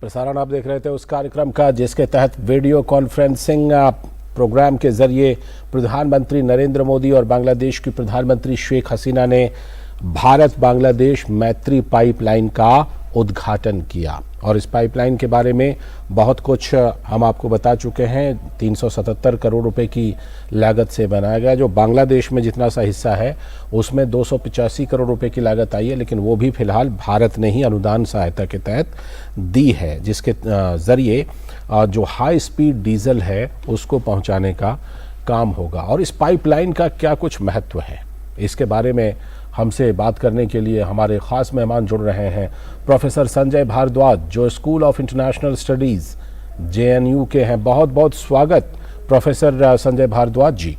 प्रसारण आप देख रहे थे उस कार्यक्रम का जिसके तहत वीडियो कॉन्फ्रेंसिंग प्रोग्राम के जरिए प्रधानमंत्री नरेंद्र मोदी और बांग्लादेश की प्रधानमंत्री शेख हसीना ने भारत बांग्लादेश मैत्री पाइपलाइन का उद्घाटन किया। और इस पाइपलाइन के बारे में बहुत कुछ हम आपको बता चुके हैं। 377 करोड़ रुपए की लागत से बनाया गया। जो बांग्लादेश में जितना सा हिस्सा है उसमें 285 करोड़ रुपए की लागत आई है, लेकिन वो भी फिलहाल भारत ने ही अनुदान सहायता के तहत दी है, जिसके ज़रिए जो हाई स्पीड डीजल है उसको पहुंचाने का काम होगा। और इस पाइपलाइन का क्या कुछ महत्व है, इसके बारे में हमसे बात करने के लिए हमारे ख़ास मेहमान जुड़ रहे हैं प्रोफेसर संजय भारद्वाज, जो school of international studies JNU के हैं। बहुत बहुत स्वागत प्रोफेसर संजय भारद्वाज जी।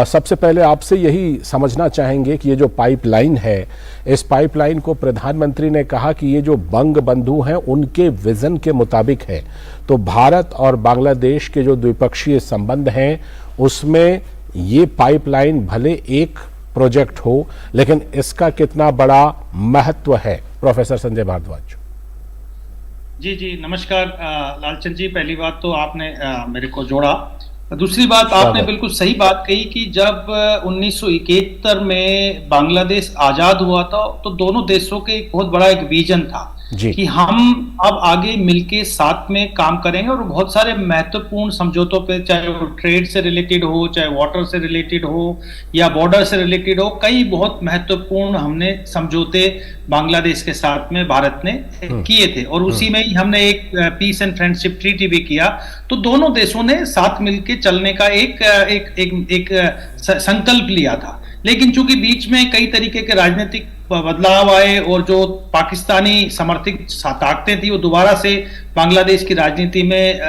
सबसे पहले आपसे यही समझना चाहेंगे कि ये जो पाइपलाइन है, इस पाइपलाइन को प्रधानमंत्री ने कहा कि ये जो बंग बंधु हैं उनके विज़न के मुताबिक है, तो भारत और बांग्लादेश के जो द्विपक्षीय संबंध हैं उसमें ये पाइपलाइन भले एक प्रोजेक्ट हो, लेकिन इसका कितना बड़ा महत्व है, प्रोफेसर संजय भारद्वाज। जी नमस्कार लालचंद जी। पहली बात तो आपने मेरे को जोड़ा। दूसरी बात, आपने बिल्कुल सही बात कही कि जब 1971 में बांग्लादेश आजाद हुआ था तो दोनों देशों के एक बहुत बड़ा एक विजन था कि हम अब आगे मिलके साथ में काम करेंगे और बहुत सारे महत्वपूर्ण समझौतों पे, चाहे वो ट्रेड से रिलेटेड हो, चाहे वाटर से रिलेटेड हो या बॉर्डर से रिलेटेड हो, कई बहुत महत्वपूर्ण हमने समझौते बांग्लादेश के साथ में भारत ने किए थे। और उसी में ही हमने एक पीस एंड फ्रेंडशिप ट्रीटी भी किया। तो दोनों देशों ने साथ मिलके चलने का एक संकल्प लिया था। लेकिन चूंकि बीच में कई तरीके के राजनीतिक बदलाव आए और जो पाकिस्तानी समर्थित ताकतें थी वो दोबारा से बांग्लादेश की राजनीति में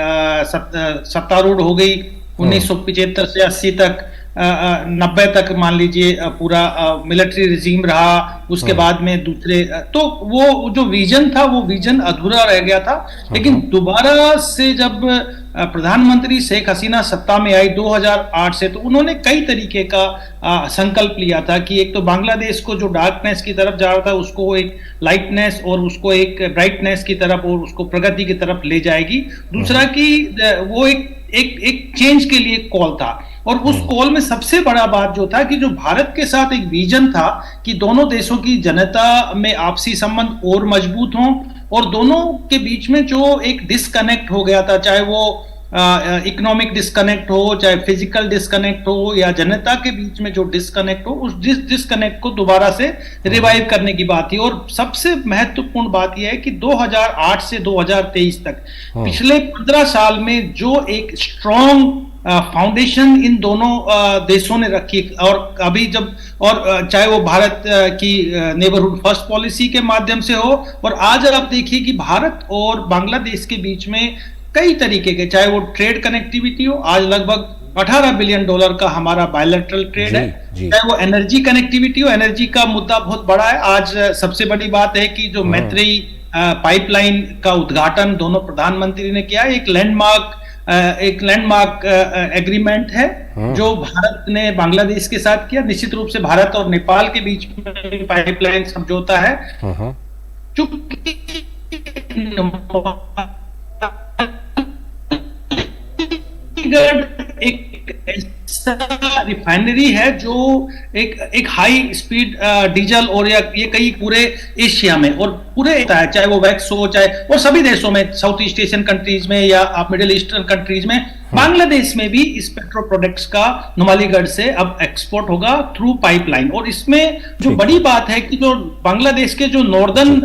सत्तारूढ़ हो गई। 1975 से 80 तक 90 तक मान लीजिए पूरा मिलिट्री रिजीम रहा। उसके बाद में दूसरे, तो वो जो विजन था वो विजन अधूरा रह गया था। लेकिन दोबारा से जब प्रधानमंत्री शेख हसीना सत्ता में आई 2008 से, तो उन्होंने कई तरीके का संकल्प लिया था कि एक तो बांग्लादेश को जो डार्कनेस की तरफ जा रहा था उसको एक लाइटनेस और उसको एक ब्राइटनेस की तरफ और उसको प्रगति की तरफ ले जाएगी। दूसरा कि वो एक चेंज के लिए कॉल था। और उस कॉल में सबसे बड़ा बात जो था कि जो भारत के साथ एक विजन था कि दोनों देशों की जनता में आपसी संबंध और मजबूत हों और दोनों के बीच में जो एक डिस्कनेक्ट हो गया था, चाहे वो इकोनॉमिक डिस्कनेक्ट हो, चाहे फिजिकल डिस्कनेक्ट हो या जनता के बीच में जो डिस्कनेक्ट हो, उस डिस्कनेक्ट को दोबारा से रिवाइव करने की बात थी। और सबसे महत्वपूर्ण बात यह है कि 2008 से 2023 तक पिछले 15 साल में जो एक स्ट्रॉन्ग फाउंडेशन इन दोनों देशों ने रखी, और अभी जब चाहे वो भारत की नेबरहुड फर्स्ट पॉलिसी के माध्यम से हो, और आज आप देखिए कि भारत और बांग्लादेश के बीच में कई तरीके के, चाहे वो ट्रेड कनेक्टिविटी हो, आज लगभग $18 बिलियन का हमारा बायलैटरल ट्रेड है, चाहे वो एनर्जी कनेक्टिविटी हो, एनर्जी का मुद्दा बहुत बड़ा है। आज सबसे बड़ी बात है कि जो मैत्री पाइपलाइन का उद्घाटन दोनों प्रधानमंत्री ने किया, एक लैंडमार्क एग्रीमेंट है जो भारत ने बांग्लादेश के साथ किया। निश्चित रूप से भारत और नेपाल के बीच में पाइपलाइन समझौता है, चूंकि एक ऐसा रिफाइनरी है जो एक हाई स्पीड डीजल और ये कई पूरे एशिया में और पूरे, चाहे वो वैक्स हो, चाहे वो सभी देशों में, साउथ ईस्ट एशियन कंट्रीज में या आप मिडिल ईस्टर्न कंट्रीज में, बांग्लादेश में भी इस पेट्रो प्रोडक्ट्स का नुमालीगढ़ से अब एक्सपोर्ट होगा थ्रू पाइपलाइन। और इसमें जो बड़ी बात है कि जो बांग्लादेश के जो नॉर्दर्न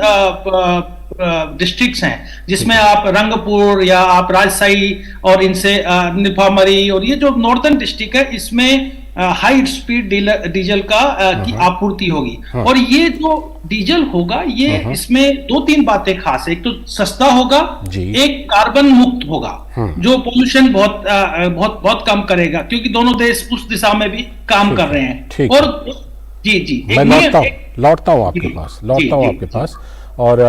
डिस्ट्रिक्ट्स हैं, जिसमें आप रंगपुर या आप राजशाही और इनसे नीलाम्बरी और ये जो नॉर्दर्न डिस्ट्रिक्ट है, इसमें हाई स्पीड डीजल की आपूर्ति होगी। और ये जो डीजल होगा, ये इसमें 2-3 बातें खास है। एक तो सस्ता होगा, एक कार्बन मुक्त होगा जो पोल्यूशन बहुत कम करेगा, क्योंकि दोनों देश उस दिशा में भी काम कर रहे हैं। और जी मैं लौटता हूँ आपके पास और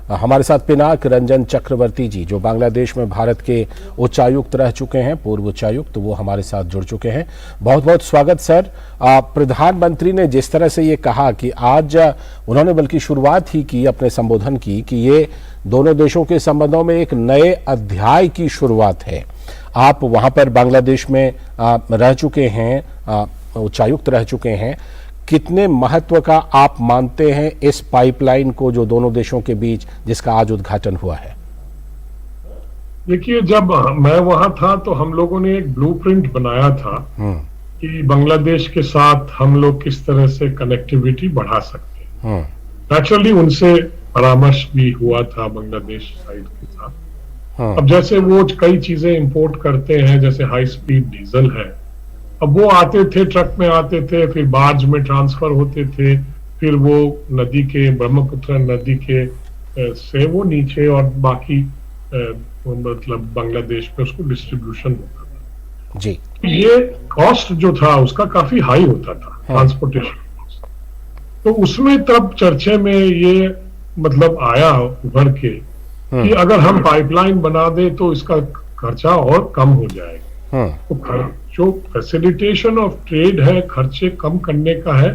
हमारे साथ पिनाक रंजन चक्रवर्ती जी, जो बांग्लादेश में भारत के उच्चायुक्त रह चुके हैं, पूर्व उच्चायुक्त, वो हमारे साथ जुड़ चुके हैं। बहुत बहुत स्वागत सर। प्रधानमंत्री ने जिस तरह से ये कहा कि आज उन्होंने बल्कि शुरुआत ही की अपने संबोधन की कि ये दोनों देशों के संबंधों में एक नए अध्याय की शुरुआत है। आप वहां पर बांग्लादेश में रह चुके हैं, उच्चायुक्त रह चुके हैं। कितने महत्व का आप मानते हैं इस पाइपलाइन को जो दोनों देशों के बीच, जिसका आज उद्घाटन हुआ है? देखिए, जब मैं वहां था तो हम लोगों ने एक ब्लूप्रिंट बनाया था कि बांग्लादेश के साथ हम लोग किस तरह से कनेक्टिविटी बढ़ा सकते हैं। नेचुरली उनसे परामर्श भी हुआ था बांग्लादेश साइड के साथ। अब जैसे वो कई चीजें इंपोर्ट करते हैं, जैसे हाई स्पीड डीजल है, अब वो आते थे, ट्रक में आते थे, फिर बार्ज में ट्रांसफर होते थे, फिर वो नदी के, ब्रह्मपुत्र नदी के से वो नीचे और बाकी मतलब बांग्लादेश में उसको डिस्ट्रीब्यूशन होता था जी। ये कॉस्ट जो था उसका काफी हाई होता था, ट्रांसपोर्टेशन कॉस्ट। तो उसमें तब चर्चे में ये मतलब आया उभर के कि अगर हम पाइपलाइन बना दें तो इसका खर्चा और कम हो जाएगा। तो जो फैसिलिटेशन ऑफ ट्रेड है, खर्चे कम करने का है,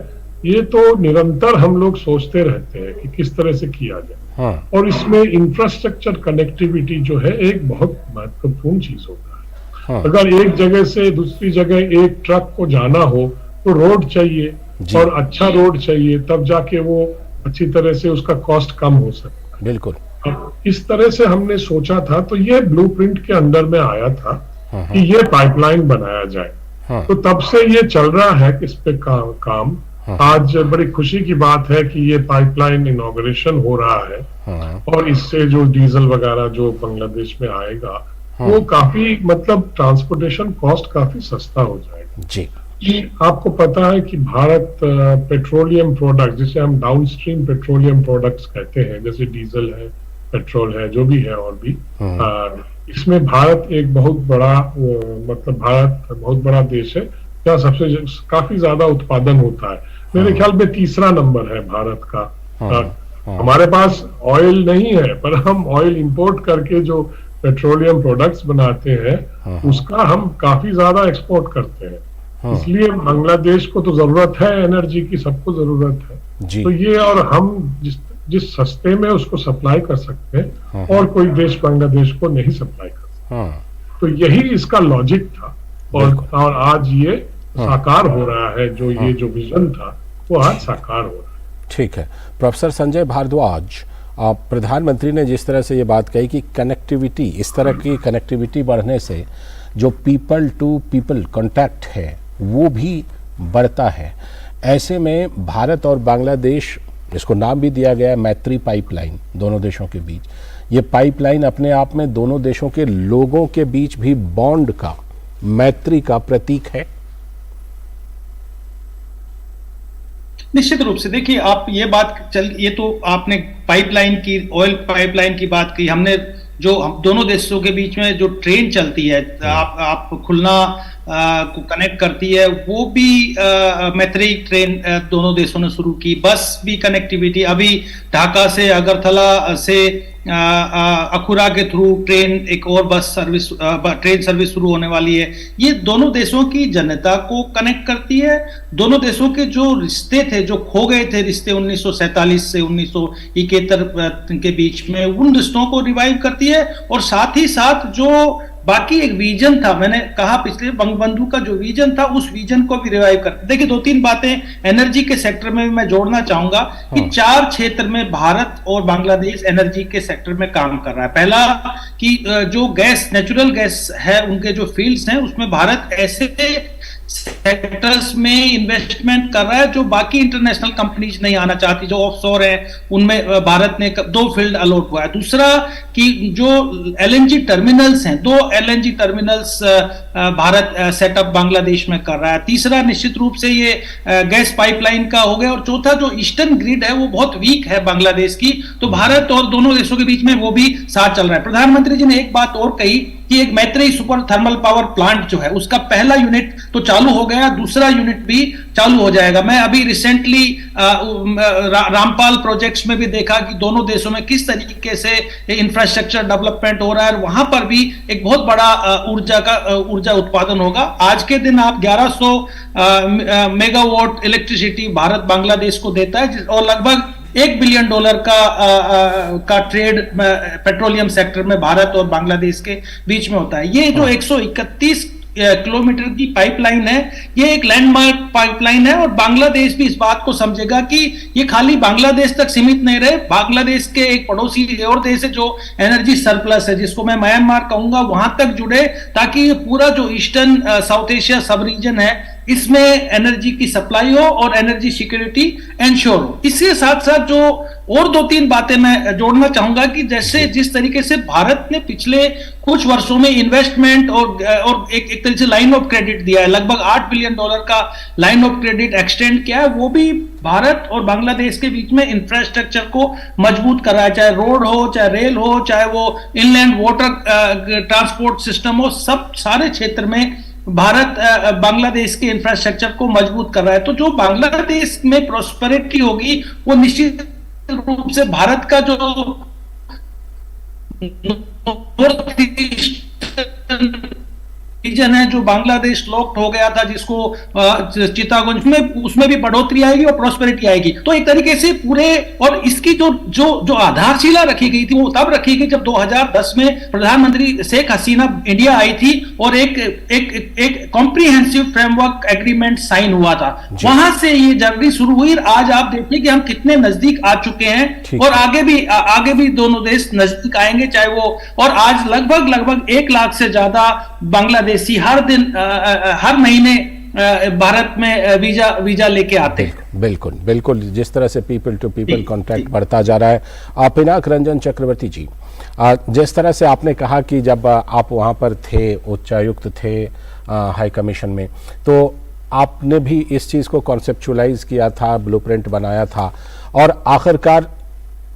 ये तो निरंतर हम लोग सोचते रहते हैं कि किस तरह से किया जाए। और इसमें इंफ्रास्ट्रक्चर कनेक्टिविटी जो है एक बहुत महत्वपूर्ण चीज होता है। अगर एक जगह से दूसरी जगह एक ट्रक को जाना हो तो रोड चाहिए, और अच्छा रोड चाहिए, तब जाके वो अच्छी तरह से उसका कॉस्ट कम हो सकता है। बिल्कुल। अब इस तरह से हमने सोचा था, तो ये ब्लूप्रिंट के अंदर में आया था कि ये पाइपलाइन बनाया जाए। तो तब से ये चल रहा है इस पे काम। आज बड़ी खुशी की बात है कि ये पाइपलाइन इनॉग्रेशन हो रहा है, और इससे जो डीजल वगैरह जो बांग्लादेश में आएगा वो काफी मतलब ट्रांसपोर्टेशन कॉस्ट काफी सस्ता हो जाएगा जी। आपको पता है कि भारत पेट्रोलियम प्रोडक्ट, जिसे हम डाउनस्ट्रीम पेट्रोलियम प्रोडक्ट्स कहते हैं, जैसे डीजल है, पेट्रोल है, जो भी है और भी, इसमें भारत एक बहुत बड़ा मतलब भारत बहुत बड़ा देश है जहाँ सबसे काफी ज्यादा उत्पादन होता है। मेरे ख्याल में तीसरा नंबर है भारत का। हमारे पास ऑयल नहीं है, पर हम ऑयल इंपोर्ट करके जो पेट्रोलियम प्रोडक्ट्स बनाते हैं उसका हम काफी ज्यादा एक्सपोर्ट करते हैं। इसलिए बांग्लादेश को तो जरूरत है एनर्जी की, सबको जरूरत है। तो ये, और हम जिस सस्ते में उसको सप्लाई कर सकते हैं और कोई देश बांग्लादेश को नहीं सप्लाई कर सकते। तो यही इसका लॉजिक था, और आज ये साकार हो रहा है। जो ये जो विजन था वो आज साकार हो रहा है। ठीक है। प्रोफेसर संजय भारद्वाज, प्रधानमंत्री ने जिस तरह से ये बात कही कि कनेक्टिविटी, इस तरह की कनेक्टिविटी बढ़ने से जो पीपल टू पीपल कांटेक्ट है वो भी बढ़ता है। ऐसे में भारत और बांग्लादेश, इसको नाम भी दिया गया है मैत्री पाइपलाइन, दोनों देशों के बीच, ये पाइपलाइन अपने आप में दोनों देशों के लोगों के बीच भी बॉन्ड का, मैत्री का प्रतीक है। निश्चित रूप से। देखिए, आप ये तो आपने पाइपलाइन की, ऑयल पाइपलाइन की बात की। हमने जो दोनों देशों के बीच में जो ट्रेन चलती है, आप खुलना को कनेक्ट करती है, वो भी मैत्री ट्रेन दोनों देशों ने शुरू की। बस भी कनेक्टिविटी, अभी ढाका से, अगरतला से अखुरा के थ्रू ट्रेन, एक और ट्रेन सर्विस शुरू होने वाली है। ये दोनों देशों की जनता को कनेक्ट करती है। दोनों देशों के जो रिश्ते थे, जो खो गए थे रिश्ते 1947 से 1971 के बीच में, उन रिश्तों को रिवाइव करती है। और साथ ही साथ जो बाकी एक विजन था, मैंने कहा पिछले बंगबंधु का जो विजन था, उस विजन को भी रिवाइव करते। देखिए, 2-3 बातें एनर्जी के सेक्टर में भी मैं जोड़ना चाहूंगा कि 4 क्षेत्र में भारत और बांग्लादेश एनर्जी के सेक्टर में काम कर रहा है। पहला कि जो गैस, नेचुरल गैस है, उनके जो फील्ड्स हैं, उसमें भारत ऐसे सेक्टर्स में इन्वेस्टमेंट कर रहा है जो बाकी इंटरनेशनल कंपनीज नहीं आना चाहती, जो ऑफशोर है, उनमें भारत ने 2 फील्ड अलॉट हुआ है। दूसरा कि जो एलएनजी टर्मिनल्स हैं, 2 LNG terminals Bharat setup Bangladesh में कर रहा है। तीसरा निश्चित रूप से ये गैस पाइपलाइन का हो गया। और चौथा, जो ईस्टर्न ग्रिड है वो बहुत वीक है बांग्लादेश की, तो भारत और दोनों देशों के बीच में वो भी साथ चल रहा है। प्रधानमंत्री जी ने एक बात और कही कि एक Maitreyi super thermal power plant जो है उसका पहला यूनिट तो चालू हो गया, दूसरा यूनिट भी चालू हो जाएगा। मैं अभी रिसेंटली रामपाल प्रोजेक्ट्स में भी देखा कि दोनों देशों में किस तरीके से इंफ्रास्ट्रक्चर डेवलपमेंट हो रहा है, वहां पर भी एक बहुत बड़ा ऊर्जा उत्पादन होगा। आज के दिन आप 1100 मेगावाट इलेक्ट्रिसिटी भारत बांग्लादेश को देता है और लगभग $1 बिलियन का ट्रेड पेट्रोलियम सेक्टर में भारत और बांग्लादेश के बीच में होता है। ये जो 131 किलोमीटर की पाइपलाइन है, ये एक लैंडमार्क पाइपलाइन है और बांग्लादेश भी इस बात को समझेगा कि ये खाली बांग्लादेश तक सीमित नहीं रहे, बांग्लादेश के एक पड़ोसी और देश है जो एनर्जी सरप्लस है, जिसको मैं म्यांमार कहूंगा, वहां तक जुड़े, ताकि ये पूरा जो ईस्टर्न साउथ एशिया सब रीजन है इसमें एनर्जी की सप्लाई हो और एनर्जी सिक्योरिटी एंश्योर हो। इसके साथ साथ जो और 2-3 बातें मैं जोड़ना चाहूंगा कि जैसे जिस तरीके से भारत ने पिछले कुछ वर्षों में इन्वेस्टमेंट और एक तरह से लाइन ऑफ क्रेडिट दिया है, लगभग $8 बिलियन का लाइन ऑफ क्रेडिट एक्सटेंड किया है, वो भी भारत और बांग्लादेश के बीच में इंफ्रास्ट्रक्चर को मजबूत कर रहा है, चाहे रोड हो, चाहे रेल हो, चाहे वो इनलैंड वाटर ट्रांसपोर्ट सिस्टम हो, सब सारे क्षेत्र में भारत बांग्लादेश के इंफ्रास्ट्रक्चर को मजबूत कर रहा है। तो जो बांग्लादेश में प्रॉस्पेरिटी होगी वो निश्चित रूप से भारत का जो नॉर्थ ईस्टर्न रीजन है, जो बांग्लादेश लॉक्ड हो गया था, जिसको चितागंज में, उसमें भी बढ़ोतरी आएगी और प्रॉस्पेरिटी आएगी। तो एक तरीके से पूरे, और इसकी जो आधारशिला रखी गई थी वो तब रखी गई जब 2010 में प्रधानमंत्री शेख हसीना इंडिया आई थी और एक कॉम्प्रिहेंसिव फ्रेमवर्क एग्रीमेंट साइन हुआ था। वहां से ये जर्नी शुरू हुई। आज आप देखिए कि हम कितने नजदीक आ चुके हैं और आगे भी दोनों देश नजदीक आएंगे, चाहे वो, और आज लगभग 1 लाख से ज्यादा बांग्लादेशी हर दिन हर महीने भारत में वीजा लेके आते हैं। बिल्कुल जिस तरह से पीपल टू पीपल कॉन्टैक्ट बढ़ता जा रहा है। पिनाक रंजन चक्रवर्ती जी, जिस तरह से आपने कहा कि जब आप वहां पर थे, उच्चायुक्त थे हाई कमीशन में, तो आपने भी इस चीज को कॉन्सेप्चुअलाइज किया था, ब्लूप्रिंट बनाया था, और आखिरकार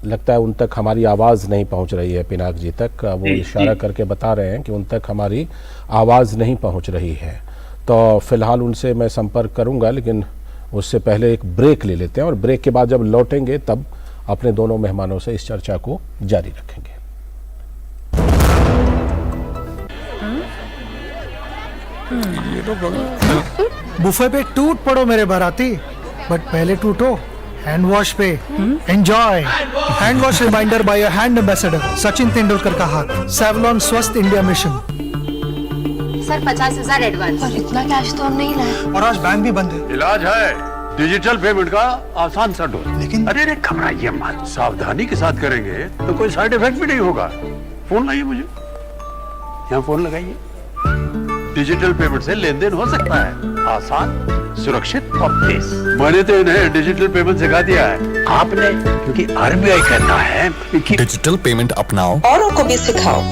लगता है उन तक हमारी आवाज़ नहीं पहुंच रही है। पिनाक जी तक वो इशारा करके बता रहे हैं कि उन तक हमारी आवाज़ नहीं पहुंच रही है। तो फिलहाल उनसे मैं संपर्क करूंगा, लेकिन उससे पहले एक ब्रेक ले लेते हैं और ब्रेक के बाद जब लौटेंगे तब अपने दोनों मेहमानों से इस चर्चा को जारी रखेंगे। बुफे पे टूट पड़ो मेरे बाराती, बट पहले टूटो हैंड वॉश पे। Enjoy hand wash reminder by your hand ambassador Sachin Tendulkar का हाथ, सेवलॉन स्वस्थ इंडिया मिशन। Sir 50,000 advance. पर इतना कैश तो हम नहीं लाए, और आज बैंक भी बंद है। इलाज है डिजिटल पेमेंट का आसान सा ढूंढ, लेकिन अरे घबराइए मत, सावधानी के साथ करेंगे तो कोई साइड इफेक्ट भी नहीं होगा। फोन लाइए मुझे, यहाँ फोन लगाइए। डिजिटल पेमेंट से लेन देन हो सकता है, आसान, सुरक्षित और तेज। मैंने तो इन्हें डिजिटल पेमेंट सिखा दिया है आपने, क्योंकि आरबीआई कहता है कि डिजिटल पेमेंट अपनाओ, औरों को भी सिखाओ।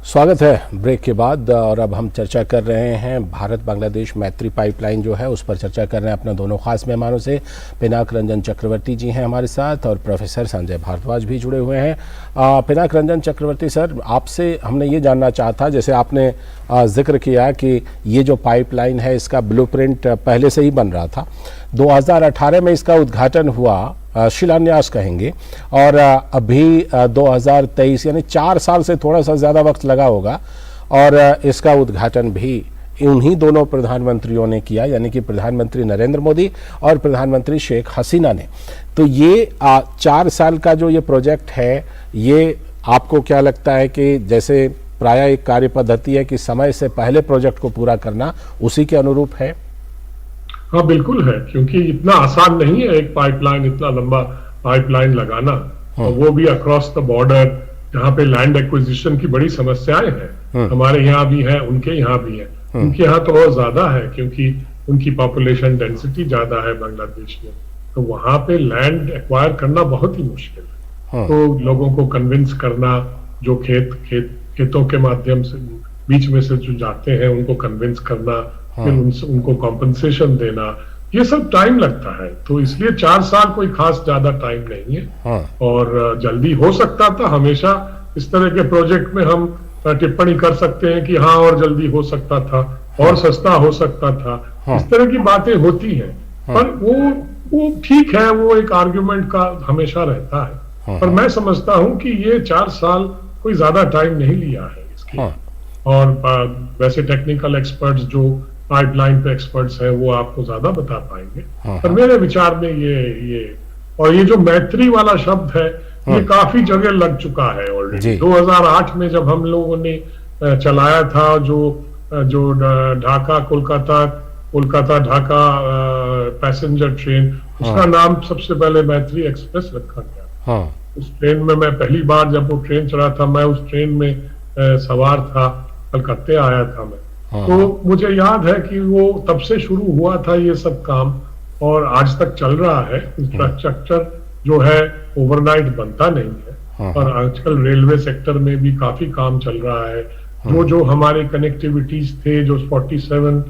स्वागत है ब्रेक के बाद, और अब हम चर्चा कर रहे हैं भारत बांग्लादेश मैत्री पाइपलाइन जो है उस पर चर्चा कर रहे हैं अपने दोनों खास मेहमानों से। पिनाक रंजन चक्रवर्ती जी हैं हमारे साथ और प्रोफेसर संजय भारद्वाज भी जुड़े हुए हैं। पिनाक रंजन चक्रवर्ती सर, आपसे हमने ये जानना चाहा था, जैसे आपने जिक्र किया कि ये जो पाइपलाइन है इसका ब्लूप्रिंट पहले से ही बन रहा था, 2018 में इसका उद्घाटन हुआ, शिलान्यास कहेंगे, और अभी 2023 यानी 4 साल से थोड़ा सा ज़्यादा वक्त लगा होगा, और इसका उद्घाटन भी उन्हीं दोनों प्रधानमंत्रियों ने किया, यानी कि प्रधानमंत्री नरेंद्र मोदी और प्रधानमंत्री शेख हसीना ने। तो ये 4 साल का जो ये प्रोजेक्ट है, ये आपको क्या लगता है कि जैसे प्रायः एक कार्य पद्धति है कि समय से पहले प्रोजेक्ट को पूरा करना, उसी के अनुरूप है? हाँ बिल्कुल है, क्योंकि इतना आसान नहीं है एक पाइपलाइन, इतना लंबा पाइपलाइन लगाना, और वो भी अक्रॉस द बॉर्डर, जहाँ पे लैंड एक्विजिशन की बड़ी समस्याएं हैं। हमारे यहाँ भी है, उनके यहाँ भी है। उनके यहाँ तो और ज्यादा है क्योंकि उनकी पॉपुलेशन डेंसिटी ज्यादा है बांग्लादेश में, तो वहां पे लैंड एक्वायर करना बहुत ही मुश्किल है। तो लोगों को कन्विंस करना, जो खेतों के माध्यम से बीच में से जो जाते हैं उनको कन्विंस करना, फिर उनको कॉम्पनसेशन देना, ये सब टाइम लगता है, तो इसलिए 4 साल कोई खास ज्यादा टाइम नहीं है। और जल्दी हो सकता था, हमेशा इस तरह के प्रोजेक्ट में हम टिप्पणी कर सकते हैं कि हाँ और जल्दी हो सकता था और सस्ता हो सकता था, इस तरह की बातें होती हैं। पर वो ठीक है, वो एक आर्ग्यूमेंट का हमेशा रहता है। पर मैं समझता हूं कि ये 4 साल कोई ज्यादा टाइम नहीं लिया है इसके। और वैसे टेक्निकल एक्सपर्ट्स जो पाइपलाइन पे एक्सपर्ट्स हैं वो आपको ज्यादा बता पाएंगे। पर मेरे विचार में ये जो मैत्री वाला शब्द है ये काफी जगह लग चुका है ऑलरेडी। 2008 में जब हम लोगों ने चलाया था जो ढाका कोलकाता ढाका पैसेंजर ट्रेन, उसका नाम सबसे पहले मैत्री एक्सप्रेस रखा गया। उस ट्रेन में मैं पहली बार जब वो ट्रेन चला था, मैं उस ट्रेन में सवार था, कलकत्ते आया था मैं। तो मुझे याद है कि वो तब से शुरू हुआ था ये सब काम और आज तक चल रहा है। इंफ्रास्ट्रक्चर जो है ओवरनाइट बनता नहीं है और आजकल रेलवे सेक्टर में भी काफी काम चल रहा है। जो हमारे कनेक्टिविटीज थे जो 47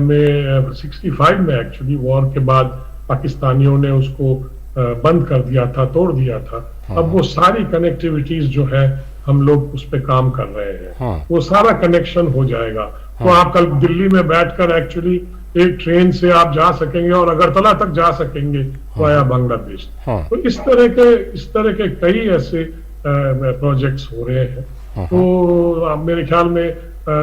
में 65 में एक्चुअली वॉर के बाद पाकिस्तानियों ने उसको बंद कर दिया था, तोड़ दिया था। अब वो सारी कनेक्टिविटीज जो है हम लोग उस पे काम कर रहे हैं। वो सारा कनेक्शन हो जाएगा। तो आप कल दिल्ली में बैठकर एक्चुअली एक ट्रेन से आप जा सकेंगे और अगरतला तक जा सकेंगे वाया बांग्लादेश। तो इस तरह के कई ऐसे प्रोजेक्ट्स हो रहे हैं। तो मेरे ख्याल में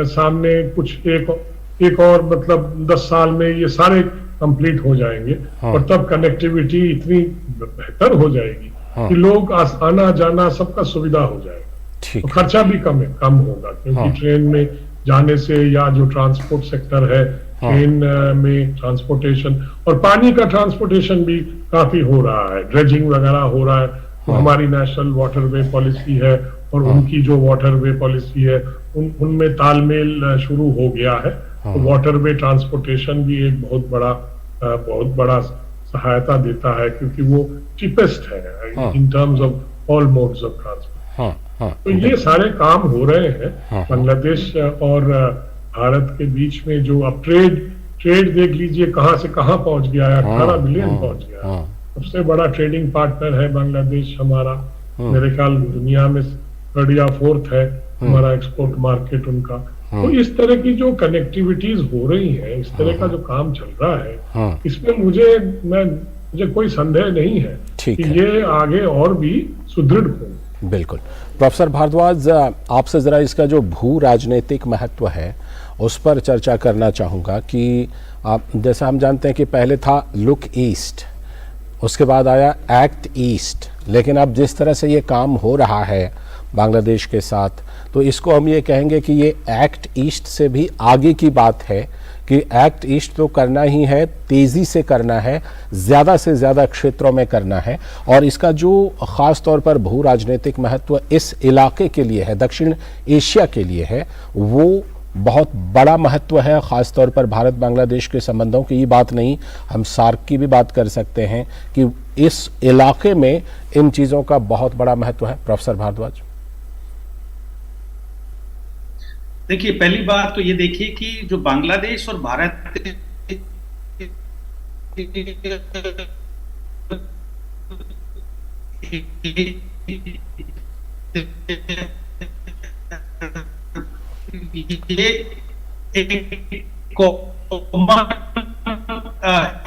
सामने कुछ एक और मतलब 10 साल में ये सारे कंप्लीट हो जाएंगे और तब कनेक्टिविटी इतनी बेहतर हो जाएगी कि लोग आना जाना सबका सुविधा हो जाएगा। तो खर्चा भी कम होगा क्योंकि ट्रेन में जाने से या जो ट्रांसपोर्ट सेक्टर है ट्रेन में ट्रांसपोर्टेशन और पानी का ट्रांसपोर्टेशन भी काफी हो रहा है, ड्रेजिंग वगैरह हो रहा है। तो हमारी नेशनल वाटरवे पॉलिसी है और उनकी जो वाटरवे पॉलिसी है उनमें तालमेल शुरू हो गया है। तो वाटरवे ट्रांसपोर्टेशन भी एक बहुत बड़ा सहायता देता है क्योंकि वो चीपेस्ट है in terms of all modes of transport. तो ये सारे काम हो रहे हैं बांग्लादेश और भारत के बीच में। जो अब ट्रेड देख लीजिए कहां से कहां पहुंच गया है, 18 बिलियन पहुंच गया है। सबसे बड़ा ट्रेडिंग पार्टनर है बांग्लादेश हमारा। मेरे ख्याल दुनिया में 3rd या 4th है हमारा एक्सपोर्ट मार्केट उनका। तो इस तरह की जो कनेक्टिविटीज हो रही है, इस तरह का जो काम चल रहा है, इसमें मुझे कोई संदेह नहीं है कि ये आगे और भी सुदृढ़ हो। बिल्कुल। प्रोफेसर भारद्वाज, आपसे जरा इसका जो भू राजनीतिक महत्व है उस पर चर्चा करना चाहूँगा कि जैसा हम जानते हैं कि पहले था लुक ईस्ट, उसके बाद आया एक्ट ईस्ट, लेकिन अब जिस तरह से ये काम हो रहा है बांग्लादेश के साथ, तो इसको हम ये कहेंगे कि ये एक्ट ईस्ट से भी आगे की बात है कि एक्ट ईस्ट तो करना ही है, तेज़ी से करना है, ज़्यादा से ज़्यादा क्षेत्रों में करना है। और इसका जो ख़ास तौर पर भू राजनीतिक महत्व इस इलाके के लिए है, दक्षिण एशिया के लिए है, वो बहुत बड़ा महत्व है। ख़ास तौर पर भारत बांग्लादेश के संबंधों की ये बात नहीं, हम सार्क की भी बात कर सकते हैं कि इस इलाके में इन चीज़ों का बहुत बड़ा महत्व है। प्रोफेसर भारद्वाज, देखिए, पहली बात तो ये देखिए कि जो बांग्लादेश और भारत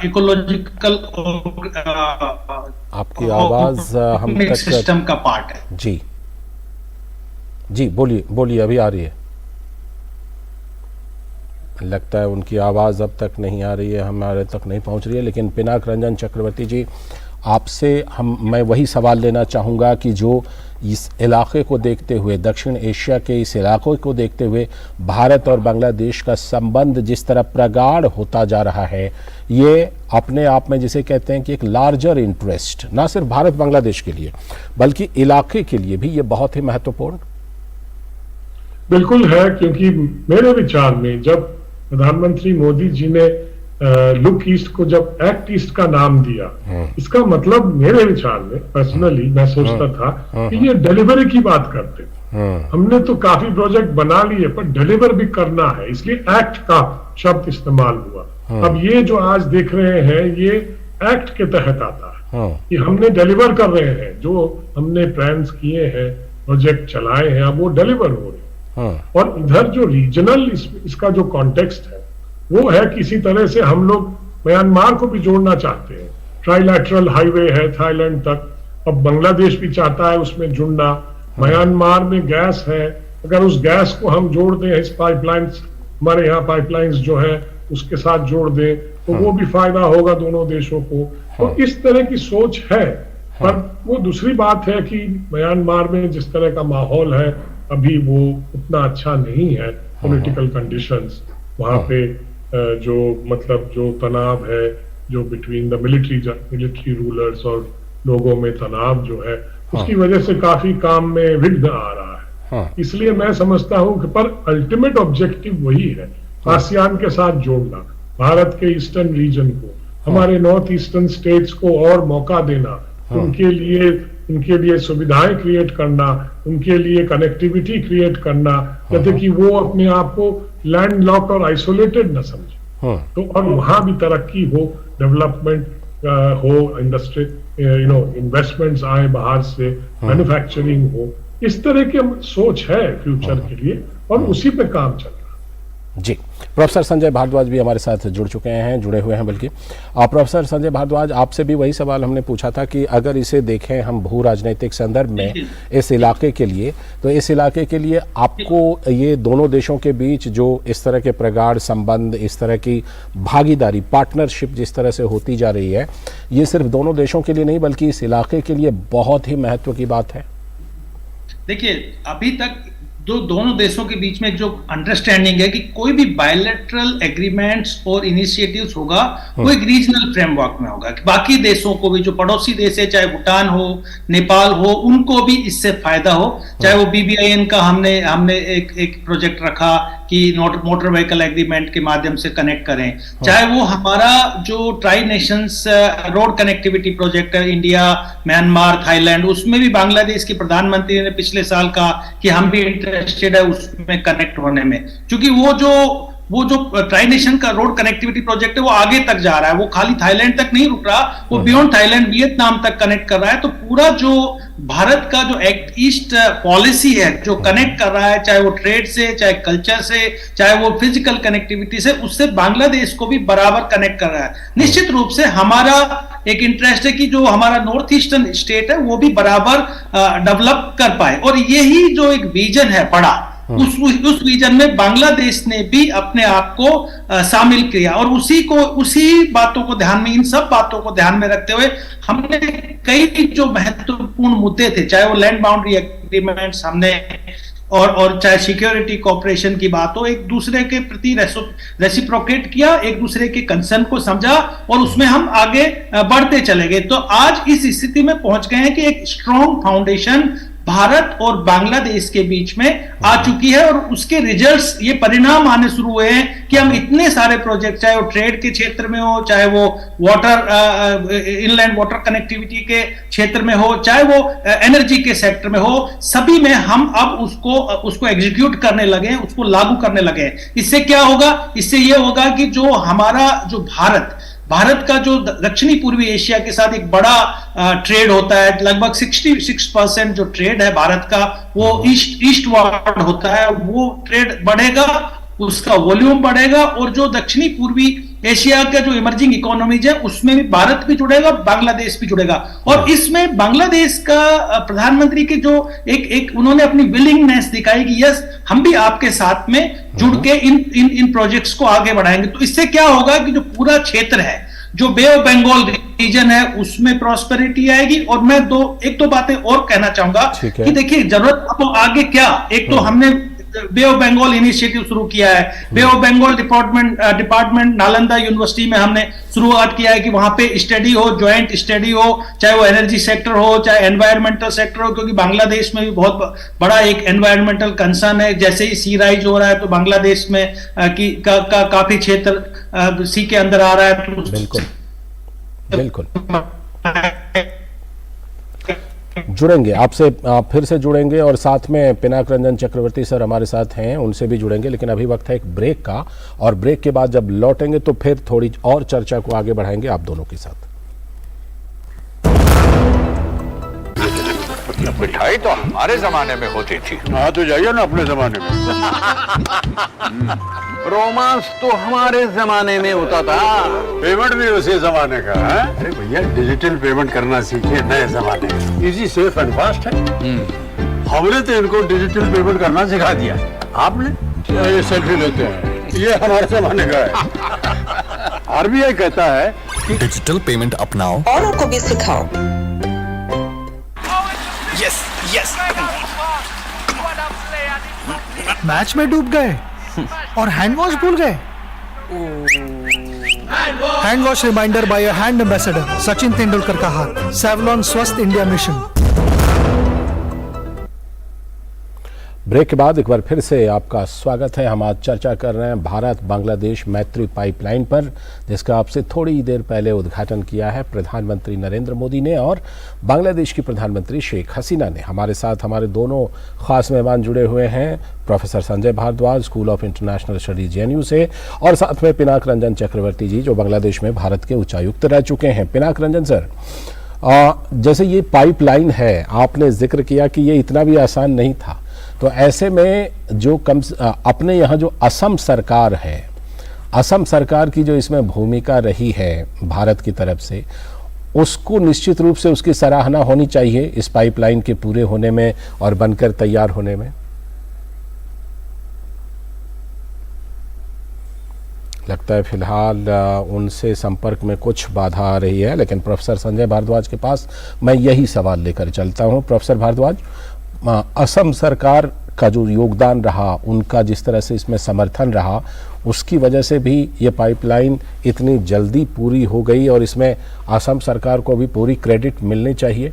इकोलॉजिकल आपकी आवाज हम तक सिस्टम का पार्ट है। जी बोलिए अभी आ रही है। लगता है उनकी आवाज़ अब तक नहीं आ रही है, हमारे तक नहीं पहुंच रही है। लेकिन पिनाक रंजन चक्रवर्ती जी, आपसे मैं वही सवाल लेना चाहूँगा कि जो इस इलाके को देखते हुए, दक्षिण एशिया के इस इलाके को देखते हुए भारत और बांग्लादेश का संबंध जिस तरह प्रगाढ़ होता जा रहा है, ये अपने आप में जिसे कहते हैं कि एक लार्जर इंटरेस्ट ना सिर्फ भारत बांग्लादेश के लिए बल्कि इलाके के लिए भी ये बहुत ही महत्वपूर्ण बिल्कुल है। क्योंकि मेरे विचार में जब प्रधानमंत्री मोदी जी ने लुक ईस्ट को जब एक्ट ईस्ट का नाम दिया, इसका मतलब मेरे विचार में पर्सनली मैं सोचता था कि ये डिलीवरी की बात करते थे। हमने तो काफी प्रोजेक्ट बना लिए पर डिलीवर भी करना है, इसलिए एक्ट का शब्द इस्तेमाल हुआ। अब ये जो आज देख रहे हैं ये एक्ट के तहत आता है कि हमने डिलीवर कर रहे हैं, जो हमने प्लान्स किए हैं, प्रोजेक्ट चलाए हैं, अब वो डिलीवर हो रहे हैं। और इधर जो रीजनल इसका जो कॉन्टेक्स्ट है वो है, किसी तरह से हम लोग म्यांमार को भी जोड़ना चाहते हैं। ट्राइलैटरल हाईवे है थाईलैंड तक, अब बांग्लादेश भी चाहता है उसमें जुड़ना। म्यांमार में गैस है, अगर उस गैस को हम जोड़ दें इस पाइपलाइंस, हमारे यहाँ पाइपलाइंस जो है उसके साथ जोड़ दें तो वो भी फायदा होगा दोनों देशों को। तो इस तरह की सोच है। पर वो दूसरी बात है कि म्यांमार में जिस तरह का माहौल है अभी वो उतना अच्छा नहीं है। पॉलिटिकल कंडीशंस वहाँ पे जो मतलब जो तनाव है जो बिटवीन द मिलिट्री रूलर्स और लोगों में तनाव जो है उसकी वजह से काफी काम में विघ्न आ रहा है। इसलिए मैं समझता हूं कि पर अल्टीमेट ऑब्जेक्टिव वही है, आसियान के साथ जोड़ना, भारत के ईस्टर्न रीजन को, हमारे नॉर्थ ईस्टर्न स्टेट्स को और मौका देना, उनके लिए सुविधाएं क्रिएट करना, उनके लिए कनेक्टिविटी क्रिएट करना, जैसे कि वो अपने आप को लैंड लॉक और आइसोलेटेड न समझे। तो और वहां भी तरक्की हो, डेवलपमेंट हो, इंडस्ट्री इन्वेस्टमेंट्स आए बाहर से, मैन्युफैक्चरिंग हो, इस तरह की सोच है फ्यूचर के लिए और उसी पे काम चल रहा है। जी, प्रोफेसर संजय भारद्वाज भी हमारे साथ जुड़े हुए हैं बल्कि। प्रोफेसर संजय भारद्वाज, आपसे भी वही सवाल हमने पूछा था कि अगर इसे देखें हम भू राजनीतिक संदर्भ में इस इलाके के लिए, तो इस इलाके के लिए आपको ये दोनों देशों के बीच जो इस तरह के प्रगाढ़ संबंध, इस तरह की भागीदारी, पार्टनरशिप जिस तरह से होती जा रही है, ये सिर्फ दोनों देशों के लिए नहीं बल्कि इस इलाके के लिए बहुत ही महत्व की बात है। देखिए, अभी तक दोनों देशों के बीच में जो अंडरस्टैंडिंग है कि कोई भी बायलैटरल एग्रीमेंट्स और इनिशिएटिव्स होगा वो एक रीजनल फ्रेमवर्क में होगा, कि बाकी देशों को भी, जो पड़ोसी देश है, चाहे भूटान हो, नेपाल हो, उनको भी इससे फायदा हो। चाहे वो BBIN का हमने एक प्रोजेक्ट रखा कि मोटर व्हीकल एग्रीमेंट के माध्यम से कनेक्ट करें, चाहे वो हमारा जो try Nations road connectivity project है, इंडिया, म्यांमार, थाईलैंड, उसमें भी बांग्लादेश के प्रधानमंत्री ने पिछले साल कहा कि हम भी इंटरेस्टेड है उसमें कनेक्ट होने में, क्योंकि वो जो ट्राई नेशन का रोड कनेक्टिविटी प्रोजेक्ट है वो आगे तक जा रहा है, वो खाली थाईलैंड तक नहीं रुक रहा, वो बियॉन्ड थाईलैंड वियतनाम तक कनेक्ट कर रहा है। तो पूरा जो भारत का जो एक्ट ईस्ट पॉलिसी है जो कनेक्ट कर रहा है, चाहे वो ट्रेड से, चाहे कल्चर से, चाहे वो फिजिकल कनेक्टिविटी से, उससे बांग्लादेश को भी बराबर कनेक्ट कर रहा है। निश्चित रूप से हमारा एक इंटरेस्ट है कि जो हमारा नॉर्थ ईस्टर्न स्टेट है वो भी बराबर डेवलप कर पाए, और यही जो एक विजन है बड़ा, उस विजन में बांग्लादेश ने भी अपने आप को शामिल किया। और उसी बातों को ध्यान में, इन सब बातों को ध्यान में रखते हुए हमने कई जो महत्वपूर्ण मुद्दे थे, चाहे वो लैंड बाउंड्री एग्रीमेंट्स हमने और चाहे सिक्योरिटी कोऑपरेशन की बात हो, एक दूसरे के प्रति रेसिप्रोकेट किया, एक दूसरे के कंसर्न को समझा और उसमें हम आगे बढ़ते चले गए। तो आज इस स्थिति में पहुंच गए हैं कि एक स्ट्रॉन्ग फाउंडेशन भारत और बांग्लादेश के बीच में आ चुकी है, और उसके रिजल्ट्स, ये परिणाम आने शुरू हुए हैं कि हम इतने सारे प्रोजेक्ट, चाहे वो ट्रेड के क्षेत्र में हो, चाहे वो वाटर इनलैंड वाटर कनेक्टिविटी के क्षेत्र में हो, चाहे वो एनर्जी के सेक्टर में हो, सभी में हम अब उसको एग्जीक्यूट करने लगे, उसको लागू करने लगे। इससे क्या होगा? इससे ये होगा कि जो हमारा जो भारत का जो दक्षिणी पूर्वी एशिया के साथ एक बड़ा ट्रेड होता है, लगभग 66% जो ट्रेड है भारत का वो ईस्टवर्ड होता है, वो ट्रेड बढ़ेगा, उसका वॉल्यूम बढ़ेगा, और जो दक्षिणी पूर्वी एशिया का जो इमर्जिंग इकोनॉमीज है उसमें भी भारत भी जुड़ेगा, बांग्लादेश भी जुड़ेगा। और इसमें बांग्लादेश का प्रधानमंत्री के जो एक उन्होंने अपनी विलिंगनेस दिखाई कि यस, हम भी आपके साथ में जुड़ के इन प्रोजेक्ट्स को आगे बढ़ाएंगे। तो इससे क्या होगा कि जो पूरा क्षेत्र है, जो बे ऑफ बंगाल रीजन है, उसमें प्रॉस्पेरिटी आएगी। और मैं एक दो बातें और कहना चाहूंगा कि देखिए, जरूरत अब आगे क्या, एक तो हमने बे ऑफ बंगाल इनिशिएटिव शुरू किया है, Bay of Bengal department Nalanda university में हमने शुरुआत किया है कि वहां पे स्टडी हो, ज्वाइंट स्टडी हो, चाहे वो एनर्जी सेक्टर हो, चाहे एनवायरमेंटल सेक्टर हो, क्योंकि बांग्लादेश में भी बहुत बड़ा एक एनवायरमेंटल कंसर्न है। जैसे ही सी राइज हो रहा है तो बांग्लादेश में काफी क्षेत्र सी के अंदर आ रहा है। तो बिल्कुल जुड़ेंगे आपसे, फिर से जुड़ेंगे और साथ में पिनाक रंजन चक्रवर्ती सर हमारे साथ हैं, उनसे भी जुड़ेंगे। लेकिन अभी वक्त है एक ब्रेक का, और ब्रेक के बाद जब लौटेंगे तो फिर थोड़ी और चर्चा को आगे बढ़ाएंगे आप दोनों के साथ। मिठाई तो हमारे जमाने में होती थी। हाँ तो जाइए ना अपने जमाने में। रोमांस तो हमारे जमाने में होता था। पेमेंट भी उसी जमाने का है। अरे भैया डिजिटल पेमेंट करना सीखिए नए जमाने में, इजी सेफ एंड फास्ट है। हमने तो इनको डिजिटल पेमेंट करना सिखा दिया, आपने ये सेल्फी लेते हैं, ये हमारे जमाने का है। आरबीआई कहता है कि डिजिटल पेमेंट अपनाओ, औरों को भी सिखाओ। Yes yes. मैच में डूब गए और हैंड वॉश भूल गए। Hand wash reminder by a hand ambassador, Sachin Tendulkar का हाथ। सेवलॉन स्वस्थ इंडिया मिशन। ब्रेक के बाद एक बार फिर से आपका स्वागत है। हम आज चर्चा कर रहे हैं भारत बांग्लादेश मैत्री पाइपलाइन पर, जिसका आपसे थोड़ी देर पहले उद्घाटन किया है प्रधानमंत्री नरेंद्र मोदी ने और बांग्लादेश की प्रधानमंत्री शेख हसीना ने। हमारे साथ हमारे दोनों खास मेहमान जुड़े हुए हैं, professor Sanjay Bhardwaj school of international studies JNU से, और साथ में पिनाक रंजन चक्रवर्ती जी जो बांग्लादेश में भारत के उच्चायुक्त रह चुके हैं। पिनाक रंजन सर, जैसे ये पाइपलाइन है, आपने जिक्र किया कि ये इतना भी आसान नहीं था, तो ऐसे में जो अपने यहाँ जो असम सरकार है, असम सरकार की जो इसमें भूमिका रही है भारत की तरफ से, उसको निश्चित रूप से उसकी सराहना होनी चाहिए इस पाइपलाइन के पूरे होने में और बनकर तैयार होने में। लगता है फिलहाल उनसे संपर्क में कुछ बाधा आ रही है, लेकिन प्रोफेसर संजय भारद्वाज के पास मैं यही सवाल लेकर चलता हूं। प्रोफेसर भारद्वाज, असम सरकार का जो योगदान रहा, उनका जिस तरह से इसमें समर्थन रहा, उसकी वजह से भी ये पाइपलाइन इतनी जल्दी पूरी हो गई और इसमें असम सरकार को भी पूरी क्रेडिट मिलनी चाहिए।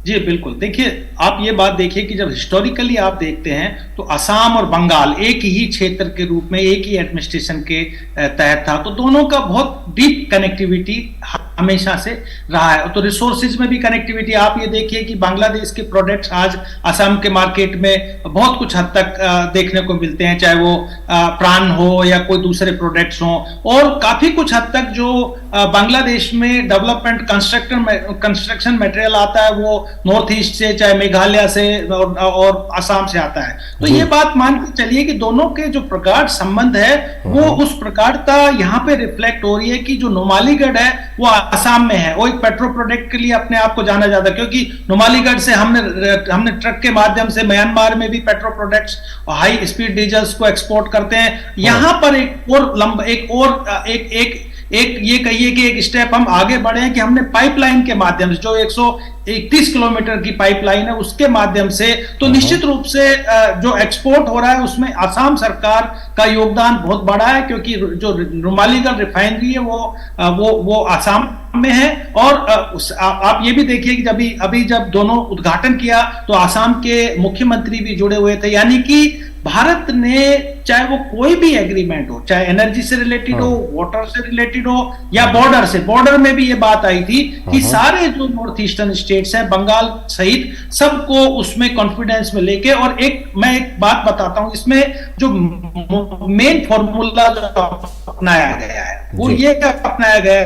जी बिल्कुल, देखिए आप ये बात देखिए कि जब हिस्टोरिकली आप देखते हैं तो असम और बंगाल एक ही क्षेत्र के रूप में एक ही एडमिनिस्ट्रेशन के तहत था, तो दोनों का बहुत डीप कनेक्टिविटी हमेशा से रहा है। तो रिसोर्सेज में भी कनेक्टिविटी, आप ये देखिए कि बांग्लादेश के प्रोडक्ट्स आज असम के मार्केट में बहुत कुछ हद तक देखने को मिलते हैं, चाहे वो प्राण हो या कोई दूसरे प्रोडक्ट्स हो, और काफी कुछ हद तक जो बांग्लादेश में डेवलपमेंट कंस्ट्रक्शन मटेरियल आता है वो नॉर्थ ईस्ट से, चाहे मेघालय से और असम से आता है। तो ये बात मान के चलिए कि दोनों के जो प्रगाढ़ संबंध है वो उस प्रगाढ़ता यहाँ पे रिफ्लेक्ट हो रही है कि जो नुमालीगढ़ है वो असम में है, वो एक पेट्रो प्रोडक्ट के लिए अपने आप को जाना जाता है, क्योंकि नुमालीगढ़ से हमने ट्रक के माध्यम से म्यांमार में भी पेट्रो प्रोडक्ट्स और हाई स्पीड डीजल्स को एक्सपोर्ट करते हैं। यहाँ पर एक ये कहिए कि एक स्टेप हम आगे बढ़े हैं कि हमने पाइपलाइन के माध्यम से, जो 131 किलोमीटर की पाइपलाइन है उसके माध्यम से, तो निश्चित रूप से जो एक्सपोर्ट हो रहा है उसमें असम सरकार का योगदान बहुत बड़ा है, क्योंकि जो नुमालीगढ़ रिफाइनरी है वो असम में है। और आप ये भी देखिए कि अभी जब दोनों उद्घाटन किया तो असम के मुख्यमंत्री भी जुड़े हुए थे, यानी कि भारत ने चाहे वो कोई भी एग्रीमेंट हो, चाहे एनर्जी से रिलेटेड हो, वाटर से रिलेटेड हो या बॉर्डर में भी ये बात आई थी कि सारे जो नॉर्थ ईस्टर्न स्टेट्स हैं, बंगाल सहित, सबको उसमें कॉन्फिडेंस में लेके, और मैं एक बात बताता हूं, इसमें जो मेन फॉर्मूला अपनाया गया है वो ये अपनाया गया है।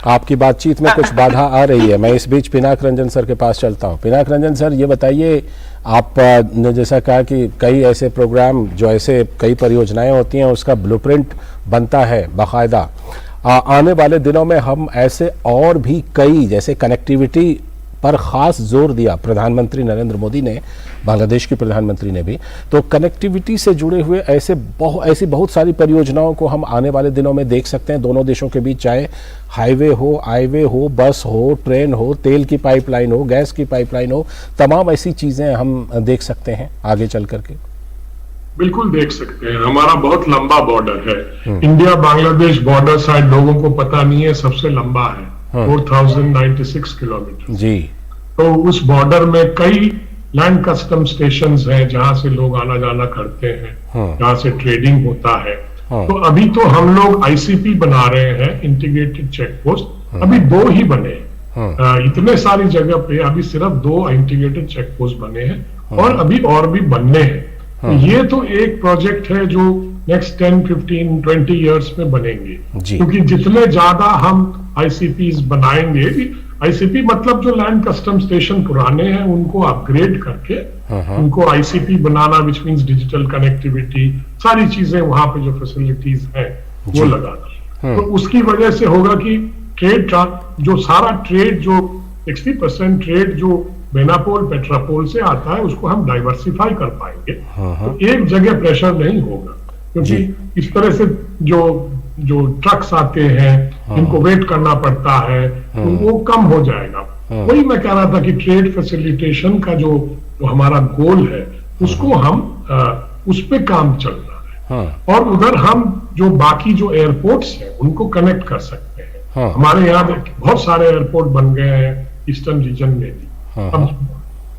आपकी बातचीत में कुछ बाधा आ रही है, मैं इस बीच पिनाक रंजन सर के पास चलता हूं। पिनाक रंजन सर, ये बताइए, आप ने जैसा कहा कि कई ऐसे प्रोग्राम, जो ऐसे कई परियोजनाएं होती हैं उसका ब्लूप्रिंट बनता है बाकायदा। आने वाले दिनों में हम ऐसे और भी कई, जैसे कनेक्टिविटी पर खास जोर दिया प्रधानमंत्री नरेंद्र मोदी ने, बांग्लादेश की प्रधानमंत्री ने भी, तो कनेक्टिविटी से जुड़े हुए ऐसी बहुत सारी परियोजनाओं को हम आने वाले दिनों में देख सकते हैं दोनों देशों के बीच, चाहे हाईवे हो, आईवे हो, बस हो, ट्रेन हो, तेल की पाइपलाइन हो, गैस की पाइपलाइन हो, तमाम ऐसी चीजें हम देख सकते हैं आगे चल करके। बिल्कुल देख सकते हैं, हमारा बहुत लंबा बॉर्डर है। इंडिया बांग्लादेश बॉर्डर शायद लोगों को पता नहीं है, सबसे लंबा है, 4096 किलोमीटर जी। तो उस बॉर्डर में कई लैंड कस्टम स्टेशंस हैं जहां से लोग आना जाना करते हैं, जहां से ट्रेडिंग होता है। तो अभी तो हम लोग आईसीपी बना रहे हैं, इंटीग्रेटेड चेक पोस्ट। अभी 2 ही बने हैं। इतने सारी जगह पे अभी सिर्फ 2 इंटीग्रेटेड चेक पोस्ट बने हैं और अभी और भी बनने हैं। तो ये तो एक प्रोजेक्ट है जो नेक्स्ट 10, 15, 20 इयर्स में बनेंगे, क्योंकि जितने ज्यादा हम आईसीपीज बनाएंगे, आईसीपी मतलब जो लैंड कस्टम स्टेशन पुराने हैं उनको अपग्रेड करके उनको ICP banana, which means digital connectivity, सारी चीजें वहां पे जो फैसिलिटीज हैं वो लगाना। तो उसकी वजह से होगा कि ट्रेड जो सारा ट्रेड जो 60% ट्रेड जो बेनापोल पेट्रापोल से आता है उसको हम डाइवर्सिफाई कर पाएंगे। तो एक जगह प्रेशर नहीं होगा, क्योंकि इस तरह से जो ट्रक्स आते हैं इनको वेट करना पड़ता है, तो वो कम हो जाएगा। वही मैं कह रहा था कि ट्रेड फैसिलिटेशन का जो हमारा गोल है उसको हम उस पे काम चल रहा है। और उधर हम जो बाकी जो एयरपोर्ट्स हैं उनको कनेक्ट कर सकते हैं। हमारे यहाँ बहुत सारे एयरपोर्ट बन गए हैं ईस्टर्न रीजन में भी। अब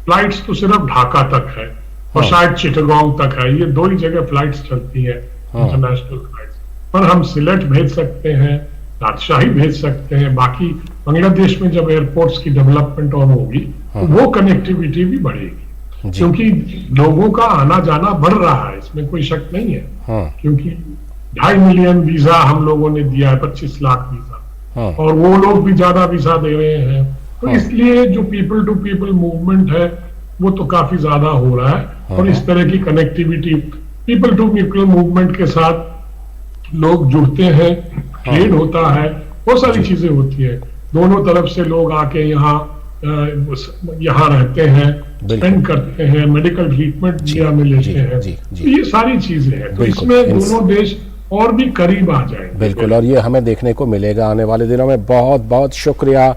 फ्लाइट्स तो सिर्फ ढाका तक है और शायद चिटगांव तक है, ये 2 ही जगह फ्लाइट्स चलती हैं इंटरनेशनल फ्लाइट्स। पर हम सिलेट भेज सकते हैं, राजशाही भेज सकते हैं। बाकी बांग्लादेश में जब एयरपोर्ट्स की डेवलपमेंट और होगी तो वो कनेक्टिविटी भी बढ़ेगी, क्योंकि लोगों का आना जाना बढ़ रहा है, इसमें कोई शक नहीं है। क्योंकि 2.5 मिलियन वीजा हम लोगों ने दिया है, 25 लाख वीजा, और वो लोग भी ज्यादा वीजा दे रहे हैं। तो इसलिए जो पीपल टू पीपल मूवमेंट है वो तो काफी ज्यादा हो रहा है। और इस तरह की connectivity, people to people movement के साथ लोग जुड़ते हैं, ट्रेड होता है, बहुत सारी चीजें होती है। दोनों तरफ से लोग आके यहाँ रहते हैं, स्पेंड करते हैं, मेडिकल ट्रीटमेंट इंडिया में लेते हैं। तो ये सारी चीजें हैं, तो इसमें दोनों देश और भी करीब आ जाएंगे। बिल्कुल, और ये हमें देखने को मिलेगा आने वाले दिनों में। बहुत बहुत शुक्रिया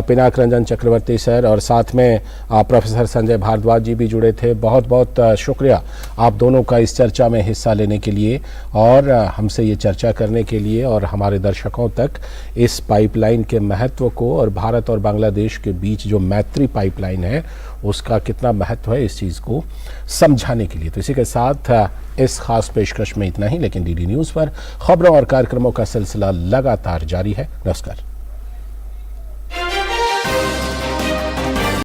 पिनाक रंजन चक्रवर्ती सर, और साथ में प्रोफेसर संजय भारद्वाज जी भी जुड़े थे। बहुत बहुत शुक्रिया आप दोनों का इस चर्चा में हिस्सा लेने के लिए और हमसे ये चर्चा करने के लिए, और हमारे दर्शकों तक इस पाइपलाइन के महत्व को और भारत और बांग्लादेश के बीच जो मैत्री पाइपलाइन है उसका कितना महत्व है इस चीज़ को समझाने के लिए। तो इसी के साथ इस खास पेशकश में इतना ही, लेकिन डीडी न्यूज़ पर खबरों और कार्यक्रमों का सिलसिला लगातार जारी है। नमस्कार।